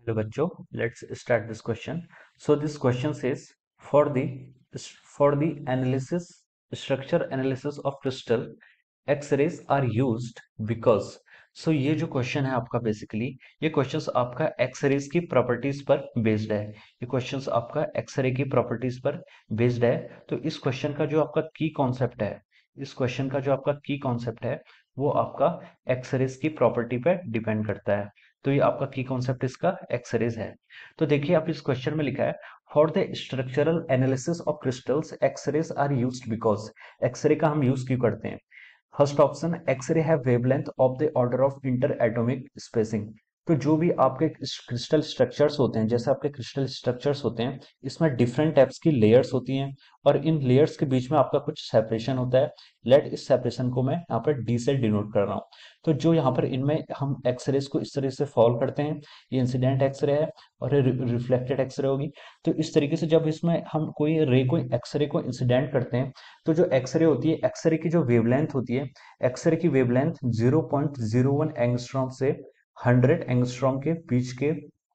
Hello बच्चों, let's start this question. So this question says for the for the analysis structure analysis of crystal X-rays are used because so ये जो question है आपका basically ये questions आपका X-rays की properties पर based है। ये क्वेश्चंस आपका एक्सरे की प्रॉपर्टीज पर बेस्ड है। तो इस क्वेश्चन का जो आपका की कॉन्सेप्ट है इस क्वेश्चन का जो आपका की कॉन्सेप्ट है वो आपका एक्सरेज की प्रॉपर्टी पर डिपेंड करता है। तो ये आपका की कॉन्सेप्ट इसका एक्सरेज है। तो देखिए आप इस क्वेश्चन में लिखा है for the structural analysis of crystals X-rays are used because X-ray का हम यूज क्यों करते हैं। First option X-ray have wavelength of the order of interatomic spacing. तो जो भी आपके क्रिस्टल स्ट्रक्चर्स होते हैं जैसे आपके क्रिस्टल स्ट्रक्चर्स होते हैं इसमें डिफरेंट टाइप्स की लेयर्स होती हैं और इन लेयर्स के बीच में आपका कुछ सेपरेशन होता है। लेट इस सेपरेशन को मैं यहाँ पर डी से डिनोट कर रहा हूँ। तो जो यहाँ पर इनमें हम एक्सरेज को इस तरह से फॉलो करते हैं, ये इंसिडेंट एक्सरे है और ये रिफ्लेक्टेड एक्सरे होगी। तो इस तरीके से जब इसमें हम कोई रे को एक्सरे को इंसिडेंट करते हैं तो जो एक्सरे होती है एक्सरे की जो वेवलेंथ होती है एक्सरे की वेवलेंथ 0.01 एंगस्ट्रॉम से 100 एंगस्ट्रॉम के बीच के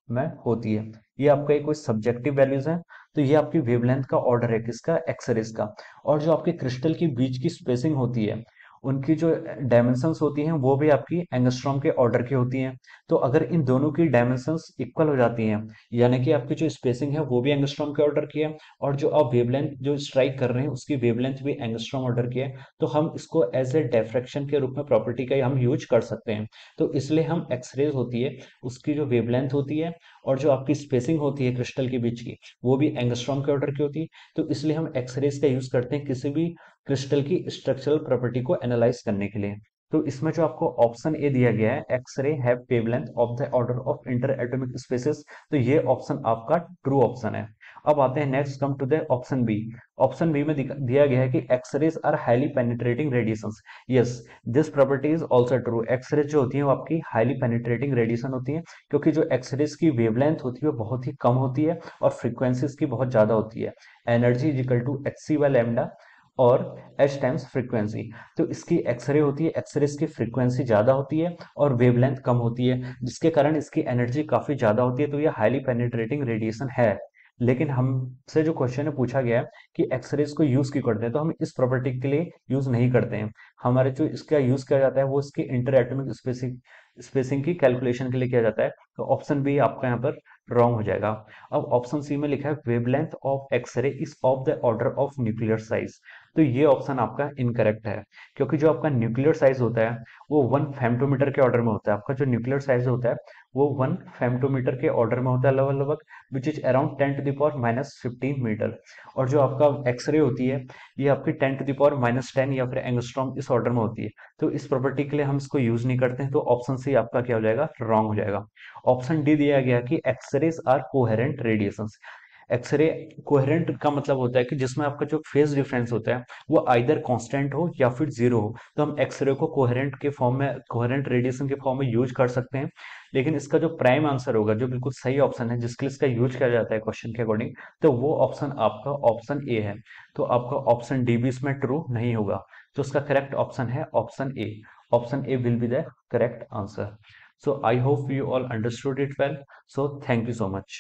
में होती है। ये आपका कोई सब्जेक्टिव वैल्यूज है। तो ये आपकी वेवलेंथ का ऑर्डर है किसका, एक्सरेज का। और जो आपके क्रिस्टल के बीच की स्पेसिंग होती है उनकी जो डायमेंशंस होती हैं वो भी आपकी एंगस्ट्रॉम के ऑर्डर की होती हैं। तो अगर इन दोनों की डायमेंशंस इक्वल हो जाती हैं यानी कि आपकी जो स्पेसिंग है वो भी एंगस्ट्रॉम के ऑर्डर की है और जो आप वेवलेंथ जो स्ट्राइक कर रहे हैं उसकी वेवलेंथ भी एंगस्ट्रॉम ऑर्डर की है। तो हम इसको एज ए डिफ्रैक्शन के रूप में प्रॉपर्टी का हम यूज कर सकते हैं। तो इसलिए हम एक्सरेज होती है उसकी जो वेवलेंथ होती है और जो आपकी स्पेसिंग होती है क्रिस्टल के बीच की वो भी एंगस्ट्रॉम के ऑर्डर की होती है। तो इसलिए हम एक्सरेज का यूज करते हैं किसी भी क्रिस्टल की स्ट्रक्चरल प्रॉपर्टी को एनालाइज करने के लिए। तो इसमें जो आपको ऑप्शन ए दिया गया है X-ray have wavelength of the order of interatomic spaces, तो ये ऑप्शन आपका ट्रू ऑप्शन है। अब आते हैं next come to the option B. Option B में दिया गया है कि X-rays are highly penetrating radiations. Yes, this property is also true. X-rays जो होती है वो आपकी हाईली पेनिट्रेटिंग रेडिएशन होती है क्योंकि जो एक्सरेज की वेवलेंथ होती है वो बहुत ही कम होती है और फ्रीक्वेंसीज की बहुत ज्यादा होती है। Energy is equal to h c by lambda और एच टाइम्स फ्रीक्वेंसी। तो इसकी एक्सरे होती है, एक्सरे की फ्रीक्वेंसी ज्यादा होती है और वेवलेंथ कम होती है जिसके कारण इसकी एनर्जी काफी ज्यादा होती है। तो ये हाईली पेनिट्रेटिंग रेडिएशन है। लेकिन हमसे जो क्वेश्चन है पूछा गया है कि एक्सरेज को यूज क्यों करते हैं, तो हम इस प्रॉपर्टी के लिए यूज नहीं करते हैं। हमारे जो इसका यूज किया जाता है वो इसकी इंटर एटॉमिक स्पेसिंग स्पेसिंग की कैलकुलेशन के लिए किया जाता है। तो ऑप्शन बी आपका यहाँ पर रॉन्ग हो जाएगा। अब ऑप्शन सी में लिखा है wavelength of X-ray is of the order of nuclear size. तो ये ऑप्शन आपका इनकरेक्ट है क्योंकि जो आपका न्यूक्लियर साइज होता है वो 1 फेम्टोमीटर के ऑर्डर में होता है। आपका जो न्यूक्लियर साइज होता है वो 1 फेम्टोमीटर के ऑर्डर में होता है लगभग लगभग, विच इज अराउंड 10⁻⁻15 मीटर। और जो आपका एक्सरे होती है ये आपकी 10⁻⁻10 या फिर एंगस्ट्रॉम इस ऑर्डर में होती है। तो इस प्रॉपर्टी के लिए हम इसको यूज नहीं करते हैं। तो ऑप्शन सी आपका क्या हो जाएगा, रॉन्ग हो जाएगा। ऑप्शन डी दिया गया कि X-rays are coherent radiations. X-ray coherent का मतलब होता है कि जिसमें आपका जो फेज डिफरेंस होता है वो आइदर कांस्टेंट हो या फिर जीरो हो। तो हम एक्सरे को कोहेरेंट के फॉर्म में कोहेरेंट रेडिएशन के फॉर्म में यूज कर सकते हैं। लेकिन इसका जो प्राइम आंसर होगा जो बिल्कुल सही ऑप्शन है जिसके लिए इसका यूज किया जाता है क्वेश्चन के अकॉर्डिंग, तो वो ऑप्शन आपका ऑप्शन ए है। तो आपका ऑप्शन डी भी इसमें ट्रू नहीं होगा। तो इसका करेक्ट ऑप्शन है option A. Option A will be the correct answer. So I hope you all understood it well. So thank you so much.